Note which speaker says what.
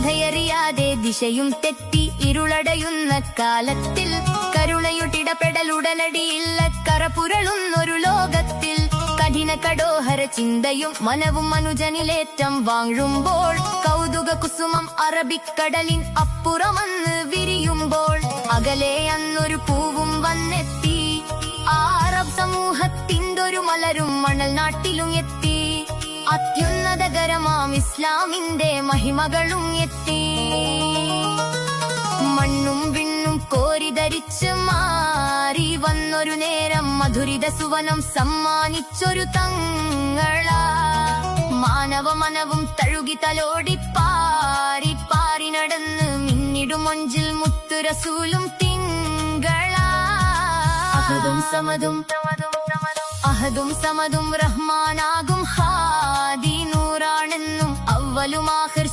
Speaker 1: കഥയറിയാതെ ദിശയും തെറ്റി ഇരുളടയുന്ന കാലത്തിൽ കരുണയുടിടപെടലുടനടിയില്ല കറപുരളുന്നൊരു ലോകത്തിൽ കഠിന കടോഹര ചിന്തയും മനവും മനുജനിലേറ്റം വാഴുമ്പോൾ കൗതുക കുസുമം അറബിക്കടലിൻ അപ്പുറമന്ന് വിരിയുമ്പോൾ അകലെ അന്നൊരു പൂവും വന്നെത്തി അറബ് സമൂഹത്തിന്റൊരു മലരും മണൽ നാട്ടിലും എത്തി അത്യുന്നതകരമാം ഇസ്ലാമിന്റെ മഹിമകളും എത്തി മണ്ണും വിണ്ണും കോരിധരിച്ച് മാറി വന്നൊരു നേരം മധുരിത സുവനം സമ്മാനിച്ചൊരു തങ്ങളാ മാനവ മനവും തഴുകി തലോടി പാരി പാരി നടന്ന് മിന്നിടുമൊഞ്ചിൽ മുത്തു റസൂലും തിങ്കളാ അഹദും സമതും റഹ്മാനാകും ഹാദി നൂറാണെന്നും അവലുമാഹിർ